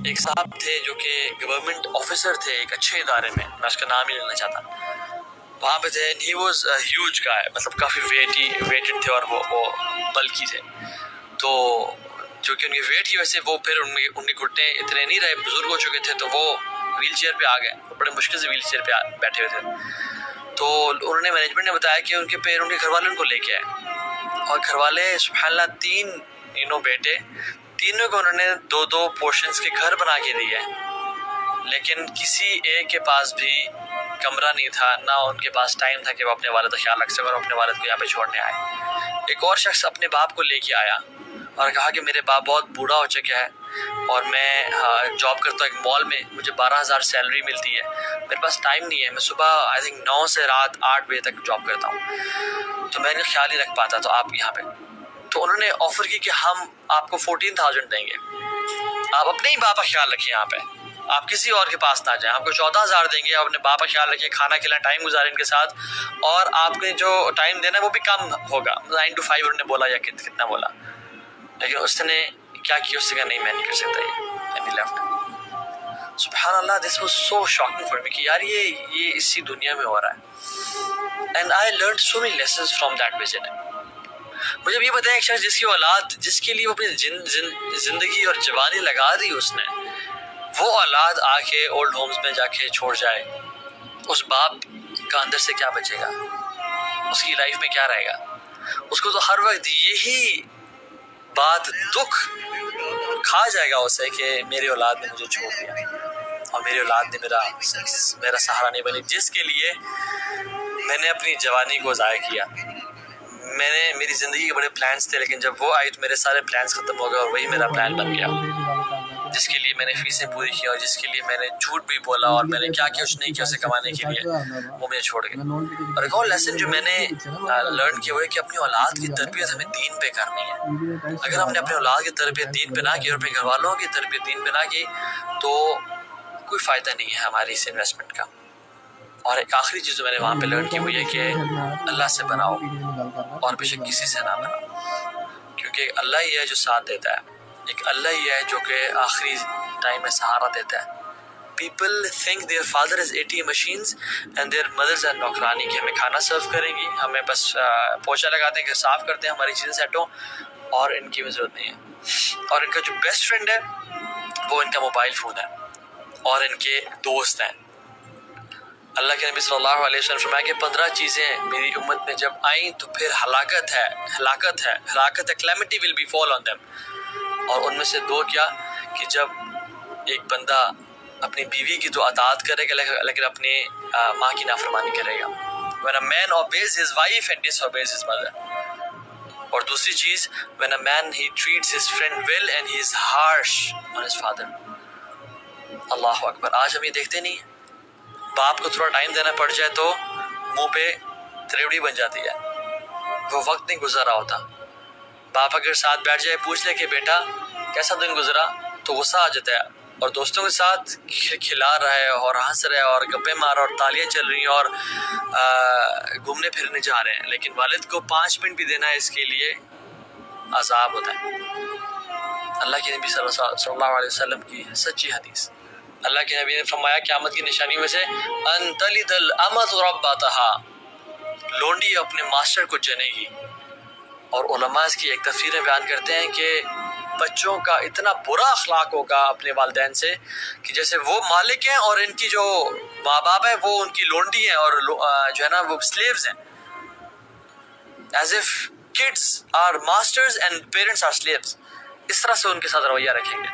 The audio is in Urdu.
ایک صاحب تھے جو کہ گورنمنٹ آفیسر تھے ایک اچھے ادارے میں اس کا نام ہی لینا چاہتا، وہاں پہ تھے. ہی واز ہیوج گائے، مطلب کافی ویٹڈ تھے اور وہ بلکی تھے. تو چونکہ ان کی ویٹ کی وجہ سے وہ پھر ان کے گھٹنے اتنے نہیں رہے، بزرگ ہو چکے تھے، تو وہ ویل چیئر پہ آ گئے، بڑے مشکل سے ویل چیئر پہ بیٹھے ہوئے تھے. تو انہوں نے مینجمنٹ نے بتایا کہ ان کے گھر والے ان کو لے کے آئے، اور گھر والے سبحان اللہ 3 بیٹے، تینوں کو انہوں نے 2 پورشنز کے گھر بنا کے دیے، لیکن کسی ایک کے پاس بھی کمرہ نہیں تھا، نہ ان کے پاس ٹائم تھا کہ وہ اپنے والد کا خیال رکھ سکے اور اپنے والد کو یہاں پہ چھوڑنے آئے. ایک اور شخص اپنے باپ کو لے کے آیا اور کہا کہ میرے باپ بہت بوڑھا ہو چکا ہے اور میں جاب کرتا ہوں ایک مال میں، مجھے 12,000 سیلری ملتی ہے، میرے پاس ٹائم نہیں ہے، میں صبح 9 سے رات 8 بجے تک جاب کرتا ہوں، تو میں نے خیال نہیں رکھ پاتا، تو آپ یہاں پہ. تو انہوں نے آفر کی کہ ہم آپ کو 14,000 دیں گے، آپ اپنے ہی باپ کا خیال رکھیں، یہاں پہ آپ کسی اور کے پاس نہ جائیں، آپ کو 14,000 دیں گے، آپ اپنے باپ کا خیال رکھیں، کھانا کھلائیں، ٹائم گزاریں ان کے ساتھ، اور آپ نے جو ٹائم دینا ہے وہ بھی کم ہوگا، 9 to 5 انہوں نے بولا یا کتنا بولا. لیکن اس نے کیا کیا، اس نے کہا نہیں میں نہیں کر سکتا یہ، اینڈ ہی لیفٹ. سبحان اللہ، this was so shocking for me کہ یار یہ اسی دنیا میں ہو رہا ہے. And I learned so many lessons from that visit. مجھے یہ بتائیں ایک شخص جس کی اولاد، جس کے لیے وہ اپنی زندگی اور جوانی لگا دی اس نے، وہ اولاد آ کے اولڈ ہومز میں جا کے چھوڑ جائے، اس باپ کا اندر سے کیا بچے گا؟ اس کی لائف میں کیا رہے گا؟ اس کو تو ہر وقت یہی بات دکھ کھا جائے گا اسے کہ میری اولاد نے مجھے چھوڑ دیا اور میری اولاد نے میرا سہارا نہیں بنی، جس کے لیے میں نے اپنی جوانی کو ضائع کیا. میری زندگی کے بڑے پلانز تھے، لیکن جب وہ آئی تو میرے سارے پلانز ختم ہو گئے اور وہی میرا پلان بن گیا، جس کے لیے میں نے فیسیں پوری کی اور جس کے لیے میں نے جھوٹ بھی بولا اور میں نے کیا کچھ نہیں کیا اسے کمانے کے لیے، وہ مجھے چھوڑ گئے. اور ایک اور لیسن جو میں نے لرن کیا وہ ہے کہ اپنی اولاد کی تربیت ہمیں دین پہ کرنی ہے. اگر ہم نے اپنے اولاد کی تربیت دین پہ نہ کی اور اپنے گھر والوں کی تربیت دین پہ نہ کی تو کوئی فائدہ نہیں ہے ہماری اس انویسٹمنٹ کا. اور ایک آخری چیز جو میں نے وہاں پہ لرن کی وہ یہ کہ اللہ سے بناؤ اور بے شک کسی سے نہ بناؤ، کیونکہ اللہ ہی ہے جو ساتھ دیتا ہے، ایک اللہ ہی ہے جو کہ آخری ٹائم میں سہارا دیتا ہے. People think their father is ATM machines and their mothers are نوکرانی، کہ ہمیں کھانا سرو کریں گی، ہمیں بس پوچھا لگاتے ہیں کہ صاف کرتے ہیں ہماری چیزیں سیٹ ہوں، اور ان کی ضرورت نہیں ہے. اور ان کا جو بیسٹ فرینڈ ہے وہ ان کا موبائل فون ہے اور ان کے دوست ہیں. اللہ کے نبی صلی اللہ علیہ وسلم فرمایا کہ 15 چیزیں میری امت میں جب آئیں تو پھر ہلاکت ہے calamity will be fall on them. اور ان میں سے 2 کیا کہ جب ایک بندہ اپنی بیوی کی تو اطاعت کرے گا لیکن اپنی ماں کی نافرمانی کرے گا. when a man obeys his wife and disobeys his mother. اور دوسری چیز when a man he treats his friend well and he is harsh on his father. اللہ اکبر. آج ہم یہ دیکھتے نہیں، باپ کو تھوڑا ٹائم دینا پڑ جائے تو منہ پہ تریوڑی بن جاتی ہے، وہ وقت نہیں گزرا ہوتا. باپ اگر ساتھ بیٹھ جائے پوچھ لے کہ بیٹا کیسا دن گزرا تو غصہ آ جاتا ہے، اور دوستوں کے ساتھ کھلا رہا ہے اور ہنس رہا ہے اور گپے مار اور تالیاں چل رہی ہیں اور گھومنے پھرنے جا رہے ہیں، لیکن والد کو 5 منٹ بھی دینا ہے اس کے لیے عذاب ہوتا ہے. اللہ کے نبی صلی اللہ علیہ وسلم کی سچی حدیث، اللہ کے نبی نے فرمایا قیامت کی نشانی میں سے ان تلد الامۃ ربتها، لونڈی اپنے ماسٹر کو جنے گی. اور علماء اس کی ایک تفسیر بیان کرتے ہیں کہ بچوں کا اتنا برا اخلاق ہوگا اپنے والدین سے کہ جیسے وہ مالک ہیں اور ان کی جو ماں باپ ہیں وہ ان کی لونڈی ہیں اور جو ہے نا وہ سلیوز ہیں. As if kids are masters and parents are slaves, اس طرح سے ان کے ساتھ رویہ رکھیں گے.